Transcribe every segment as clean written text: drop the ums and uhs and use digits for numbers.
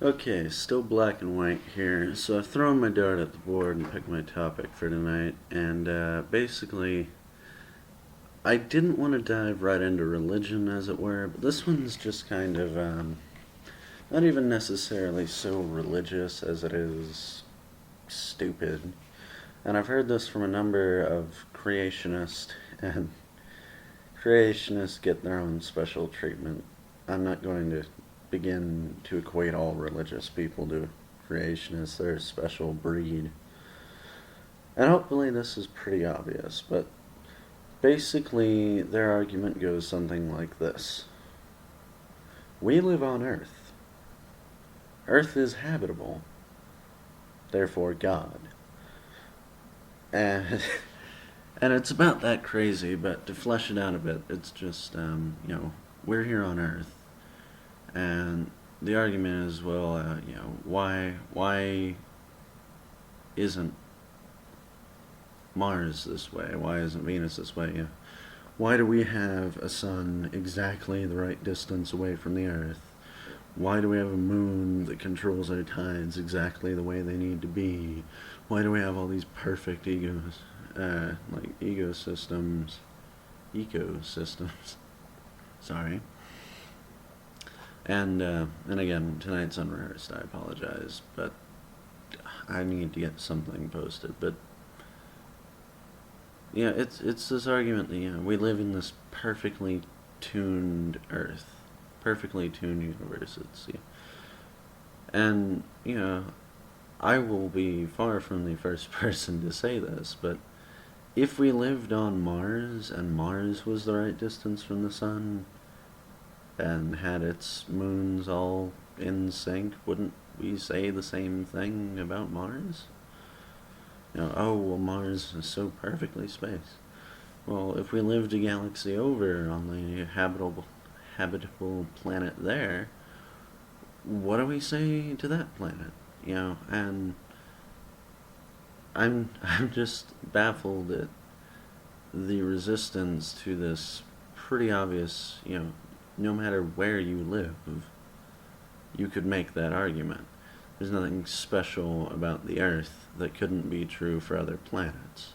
Okay, still black and white here. So I've thrown my dart at the board and picked my topic for tonight. And basically, I didn't want to dive right into religion, as it were, but this one's just kind of not even necessarily so religious as it is stupid. And I've heard this from a number of creationists, and creationists get their own special treatment. I'm not going to begin to equate all religious people to creationists. They're a special breed. And hopefully this is pretty obvious, but basically their argument goes something like this. We live on Earth. Earth is habitable. Therefore God. And and it's about that crazy, but to flesh it out a bit, it's just we're here on Earth, and the argument is, well, why isn't Mars this way? Why isn't Venus this way? Why do we have a sun exactly the right distance away from the Earth? Why do we have a moon that controls our tides exactly the way they need to be? Why do we have all these perfect ecosystems? Sorry. And again, tonight's unrehearsed. I apologize, but I need to get something posted. But yeah, it's this argument that we live in this perfectly tuned Earth, perfectly tuned universe. And I will be far from the first person to say this, but if we lived on Mars and Mars was the right distance from the sun and had its moons all in sync, wouldn't we say the same thing about Mars? Oh, well, Mars is so perfectly spaced. Well, if we lived a galaxy over on the habitable planet there, what do we say to that planet? And I'm just baffled at the resistance to this pretty obvious, no matter where you live, you could make that argument. There's nothing special about the Earth that couldn't be true for other planets.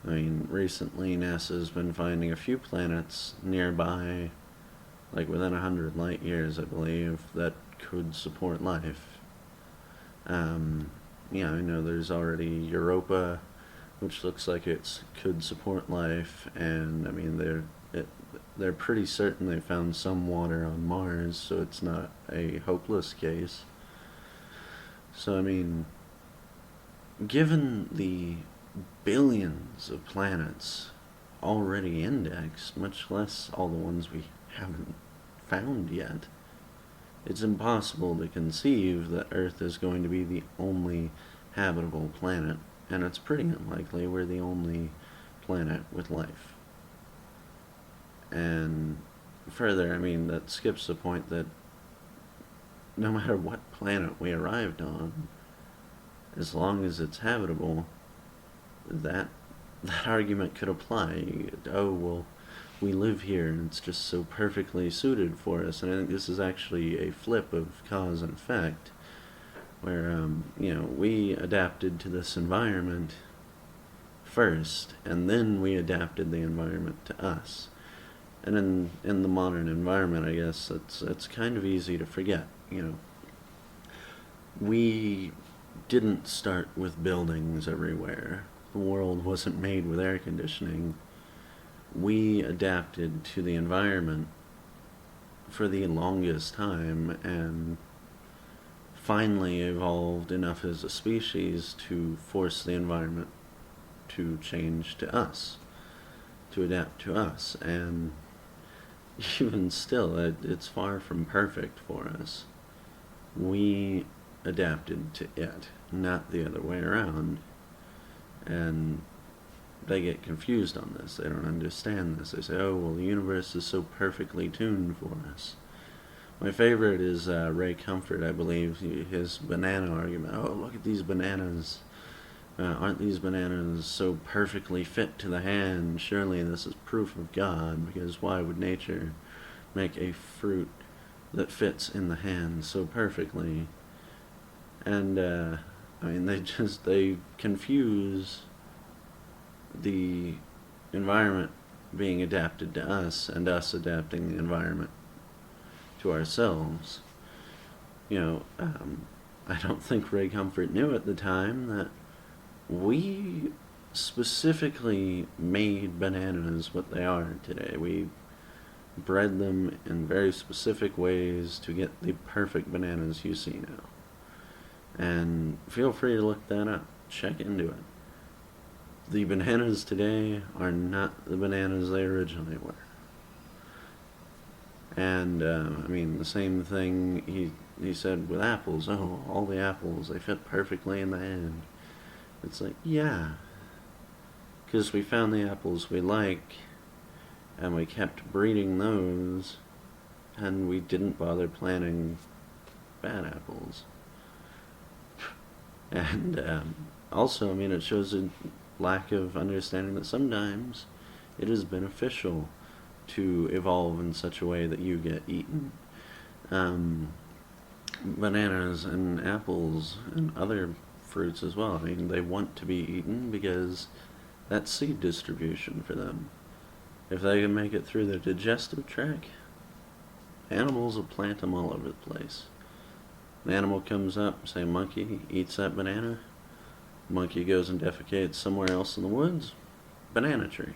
I mean, recently NASA's been finding a few planets nearby, like within 100 light years, I believe, that could support life. I know there's already Europa, which looks like it could support life, and I mean they're pretty certain they found some water on Mars, so it's not a hopeless case. So I mean, given the billions of planets already indexed, much less all the ones we haven't found yet, it's impossible to conceive that Earth is going to be the only habitable planet, and it's pretty unlikely we're the only planet with life. And further, I mean, that skips the point that no matter what planet we arrived on, as long as it's habitable, that argument could apply. Oh, well, we live here and it's just so perfectly suited for us. And I think this is actually a flip of cause and effect, where we adapted to this environment first, and then we adapted the environment to us. And in the modern environment, I guess it's kind of easy to forget. We didn't start with buildings everywhere. The world wasn't made with air conditioning. We adapted to the environment for the longest time and finally evolved enough as a species to force the environment to change to us, to adapt to us. And even still, it's far from perfect for us. We adapted to it, not the other way around. And they get confused on this. They don't understand this. They say, oh, well, the universe is so perfectly tuned for us. My favorite is Ray Comfort, I believe, his banana argument. Oh, look at these bananas. Aren't these bananas so perfectly fit to the hand? Surely this is proof of God, because why would nature make a fruit that fits in the hand so perfectly. And, I mean, they confuse the environment being adapted to us and us adapting the environment to ourselves. I don't think Ray Comfort knew at the time that we specifically made bananas what they are today. We bred them in very specific ways to get the perfect bananas you see now. And feel free to look that up. Check into it. The bananas today are not the bananas they originally were. And, I mean, the same thing he said with apples. Oh, all the apples, they fit perfectly in the hand. It's like, yeah. Because we found the apples we like, and we kept breeding those, and we didn't bother planting bad apples. And also, I mean, it shows a lack of understanding that sometimes it is beneficial to evolve in such a way that you get eaten. Bananas and apples and other fruits as well, I mean, they want to be eaten because that's seed distribution for them. If they can make it through the digestive tract, animals will plant them all over the place. An animal comes up, say a monkey, eats that banana. Monkey goes and defecates somewhere else in the woods. Banana tree.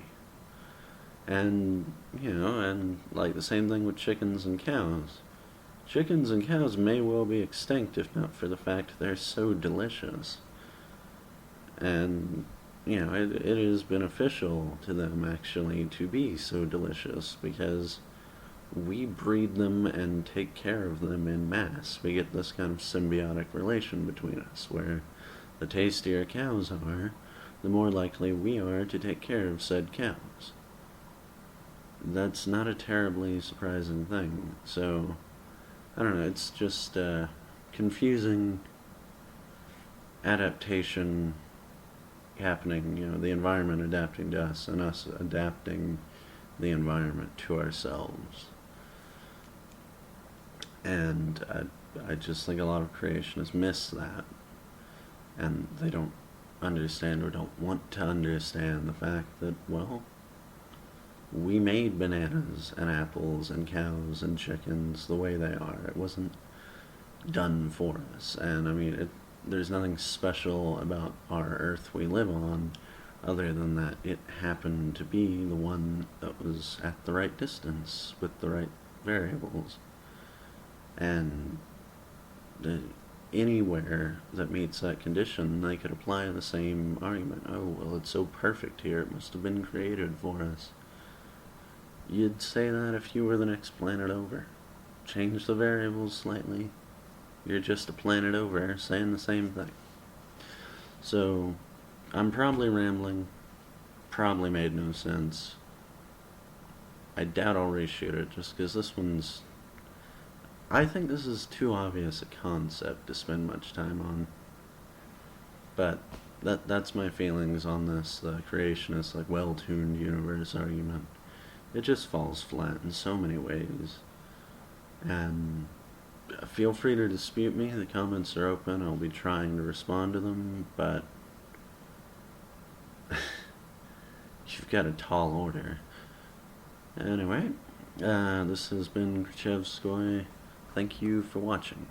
And, and like the same thing with chickens and cows. Chickens and cows may well be extinct if not for the fact they're so delicious. And, it is beneficial to them actually to be so delicious because we breed them and take care of them in mass. We get this kind of symbiotic relation between us where the tastier cows are, the more likely we are to take care of said cows. That's not a terribly surprising thing. So, I don't know, it's just confusing adaptation happening, the environment adapting to us and us adapting the environment to ourselves. And I just think a lot of creationists miss that. And they don't understand or don't want to understand the fact that, well, we made bananas and apples and cows and chickens the way they are. It wasn't done for us. And I mean, there's nothing special about our earth we live on other than that it happened to be the one that was at the right distance with the right variables. And anywhere that meets that condition, they could apply the same argument. Oh, well, it's so perfect here, it must have been created for us. You'd say that if you were the next planet over. Change the variables slightly. You're just a planet over saying the same thing. So, I'm probably rambling. Probably made no sense. I doubt I'll reshoot it just because this one's... I think this is too obvious a concept to spend much time on. But that's my feelings on this, the creationist, well-tuned universe argument. It just falls flat in so many ways. And feel free to dispute me. The comments are open. I'll be trying to respond to them, but you've got a tall order. Anyway, this has been Khrushchevskoy. Thank you for watching.